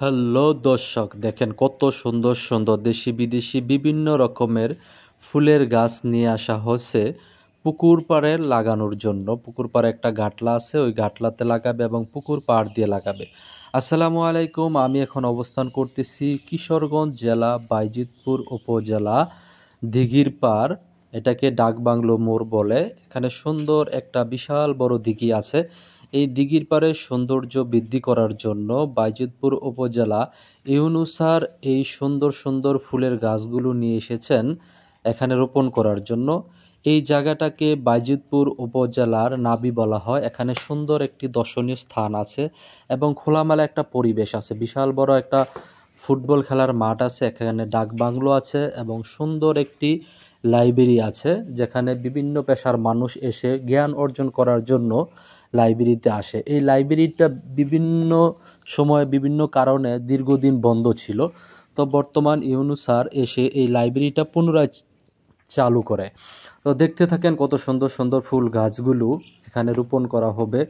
Hello দর্শক, দেখেন কত সুন্দর সুন্দর দেশি বিদেশি বিভিন্ন রকমের ফুলের গাছ নিয়ে আসা হচ্ছে পুকুর পাড়ে লাগানোর জন্য। পুকুর পাড়ে একটা গাটলা আছে, ওই গাটলাতে লাগাবে এবং পুকুর পাড় দিয়ে লাগাবে। আসসালামু আলাইকুম, আমি এখন অবস্থান করতেছি কিশোরগঞ্জ জেলা বাইজিতপুর উপজেলা দিঘির পাড়, এটাকে ডাকবাংলো মোড় বলে। এখানে সুন্দর একটা বিশাল বড় দিঘি আছে। এই দিঘির পাড়ে সৌন্দর্য বৃদ্ধি করার জন্য বাইজিতপুর উপজেলা ইউনূস স্যার এই সুন্দর সুন্দর ফুলের গাছগুলো নিয়ে এসেছেন এখানে রোপণ করার জন্য। এই জায়গাটাকে বাইজিতপুর উপজেলার নাবি বলা হয়। এখানে সুন্দর একটি দর্শনীয় স্থান আছে এবং খোলামেলা একটা পরিবেশ আছে। বিশাল বড় একটা ফুটবল খেলার মাঠ আছে, এখানে ডাকবাংলো আছে এবং সুন্দর একটি লাইব্রেরি আছে, যেখানে বিভিন্ন পেশার মানুষ এসে জ্ঞান অর্জন করার জন্য লাইব্রেরিতে আসে। এই লাইব্রেরিটা বিভিন্ন সময় বিভিন্ন কারণে দীর্ঘদিন বন্ধ ছিল, তো বর্তমান ইউনূস স্যার এসে এই লাইব্রেরিটা পুনরায় চালু করে। তো দেখতে থাকেন কত সুন্দর সুন্দর ফুল গাছগুলো এখানে রোপণ করা হবে।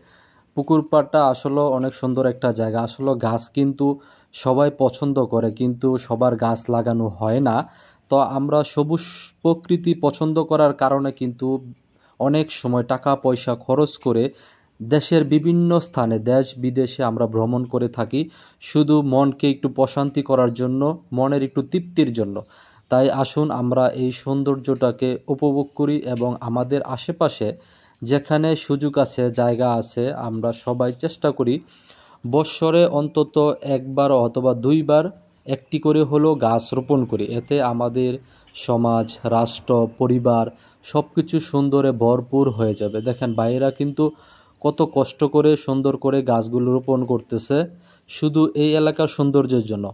পুকুর পাড়টা আসলে অনেক সুন্দর একটা জায়গা। আসলে গাছ কিন্তু সবাই পছন্দ করে, কিন্তু সবার গাছ লাগানো হয় না। তো আমরা সবুজ প্রকৃতি পছন্দ করার কারণে কিন্তু অনেক সময় টাকা পয়সা খরচ করে দেশের বিভিন্ন স্থানে দেশ বিদেশে আমরা ভ্রমণ করে থাকি, শুধু মনকে একটু প্রশান্তি করার জন্য, মনের একটু তৃপ্তির জন্য। তাই আসুন আমরা এই সৌন্দর্যটাকে উপভোগ করি এবং আমাদের আশেপাশে যেখানে সুযোগ আছে, জায়গা আছে, আমরা সবাই চেষ্টা করি বৎসরে অন্তত একবার অথবা দুইবার একটি করে হলেও গাছ রোপণ করি। এতে আমাদের সমাজ, রাষ্ট্র, পরিবার সব কিছু সুন্দরে ভরপুর হয়ে যাবে। দেখেন ভাইয়েরা কিন্তু কত কষ্ট করে সুন্দর করে গাছগুলো রোপণ করতেছে শুধু এই এলাকার সৌন্দর্যের জন্য।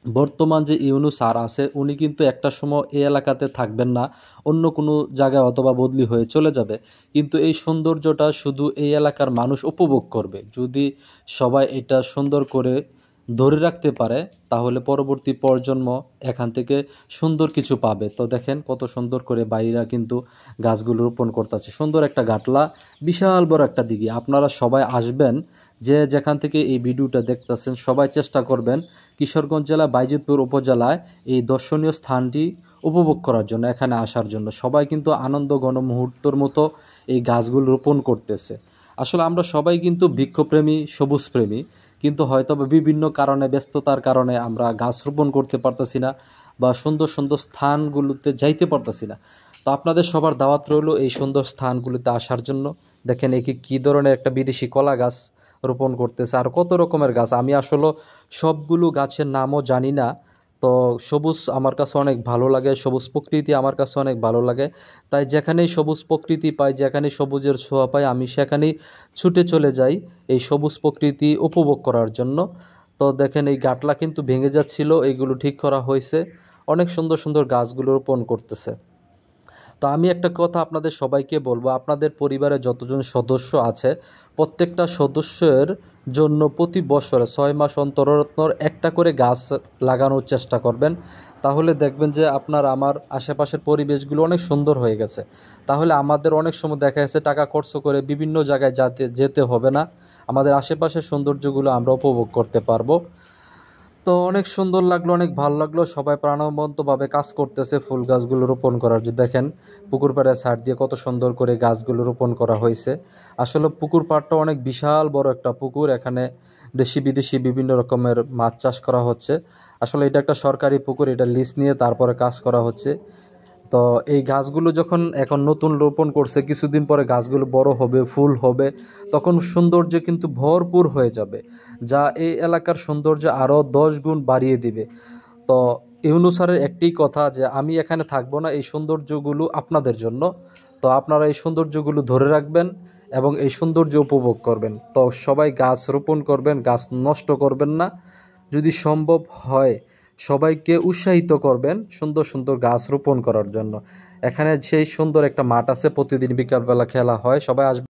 বর্তমান যে ইউনূস স্যার আছে, উনি কিন্তু একটা সময় এই এলাকাতে থাকবেন না, অন্য কোনো জায়গায় অথবা বদলি হয়ে চলে যাবে, কিন্তু এই সৌন্দর্যটা শুধু এই এলাকার মানুষ উপভোগ করবে। যদি সবাই এটা সুন্দর করে ধরে রাখতে পারে, তাহলে পরবর্তী প্রজন্ম এখান থেকে সুন্দর কিছু পাবে। তো দেখেন কত সুন্দর করে বাইরা কিন্তু গাছগুলো রোপণ করতেছে। সুন্দর একটা গাটলা, বিশাল বড় একটা দিঘি। আপনারা সবাই আসবেন, যে যেখান থেকে এই ভিডিওটা দেখতেছেন সবাই চেষ্টা করবেন কিশোরগঞ্জ জেলা বাইজিতপুর উপজেলায় এই দর্শনীয় স্থানটি উপভোগ করার জন্য, এখানে আসার জন্য। সবাই কিন্তু আনন্দ ঘন মুহূর্তের মতো এই গাছগুলো রোপণ করতেছে। আসলে আমরা সবাই কিন্তু বৃক্ষপ্রেমী, সবুজপ্রেমী, কিন্তু হয়তো বিভিন্ন কারণে, ব্যস্ততার কারণে আমরা গাছ রোপণ করতে পারতেছি না বা সুন্দর সুন্দর স্থানগুলোতে যাইতে পারতেছি না। তো আপনাদের সবার দাওয়াত রইল এই সুন্দর স্থানগুলোতে আসার জন্য। দেখেন কী ধরনের একটা বিদেশি কলা গাছ রোপণ করতেছে, আর কত রকমের গাছ। আমি আসলে সবগুলো গাছের নামও জানি না। তো সবুজ আমার কাছে অনেক ভালো লাগে, সবুজ প্রকৃতি আমার কাছে অনেক ভালো লাগে। তাই যেখানেই সবুজ প্রকৃতি পাই, যেখানেই সবুজের ছোঁয়া পাই, আমি সেখানেই ছুটে চলে যাই এই সবুজ প্রকৃতি উপভোগ করার জন্য। তো দেখেন এই গাটলা কিন্তু ভেঙে যাচ্ছিল, এইগুলো ঠিক করা হয়েছে। অনেক সুন্দর সুন্দর গাছগুলো রোপণ করতেছে। তো আমি একটা কথা আপনাদের সবাইকে বলবো, আপনাদের পরিবারে যতজন সদস্য আছে প্রত্যেকটা সদস্যের জন্য প্রতি বছরে 6 মাস অন্তর অন্তর একটা করে গাছ লাগানোর চেষ্টা করবেন। তাহলে দেখবেন যে আপনার আমার আশেপাশের পরিবেশগুলো অনেক সুন্দর হয়ে গেছে। তাহলে আমাদের অনেক সময় দেখা যাচ্ছে টাকা খরচ করে বিভিন্ন জায়গায় যেতে হবে না, আমাদের আশেপাশের সৌন্দর্যগুলো আমরা উপভোগ করতে পারবো। তো অনেক সুন্দর লাগলো, অনেক ভালো লাগলো। সবাই প্রাণবন্তভাবে কাজ করতেছে ফুল গাছগুলো রোপণ করার। যে দেখেন পুকুর পাড়ের সাইড দিয়ে কত সুন্দর করে গাছগুলো রোপণ করা হয়েছে। আসলে পুকুর পাড়টা অনেক বিশাল বড় একটা পুকুর, এখানে দেশি বিদেশি বিভিন্ন রকমের মাছ চাষ করা হচ্ছে। আসলে এটা একটা সরকারি পুকুর, এটা লিজ নিয়ে তারপরে কাজ করা হচ্ছে। তো এই গাছগুলো যখন এখন নতুন রোপণ করছে, কিছুদিন পরে গাছগুলো বড় হবে, ফুল হবে, তখন সৌন্দর্য কিন্তু ভরপুর হয়ে যাবে, যা এই এলাকার সৌন্দর্য আরও 10 গুণ বাড়িয়ে দিবে। তো ইউনূস স্যারের একটি কথা, যে আমি এখানে থাকবো না, এই সৌন্দর্যগুলো আপনাদের জন্য। তো আপনারা এই সৌন্দর্যগুলো ধরে রাখবেন এবং এই সৌন্দর্য উপভোগ করবেন। তো সবাই গাছ রোপণ করবেন, গাছ নষ্ট করবেন না। যদি সম্ভব হয় সবাইকে উৎসাহিত করবেন সুন্দর সুন্দর গাছ রোপণ করার জন্য। এখানে সেই সুন্দর একটা মাঠ আছে, প্রতিদিন বিকালবেলা খেলা হয়, সবাই আসবে।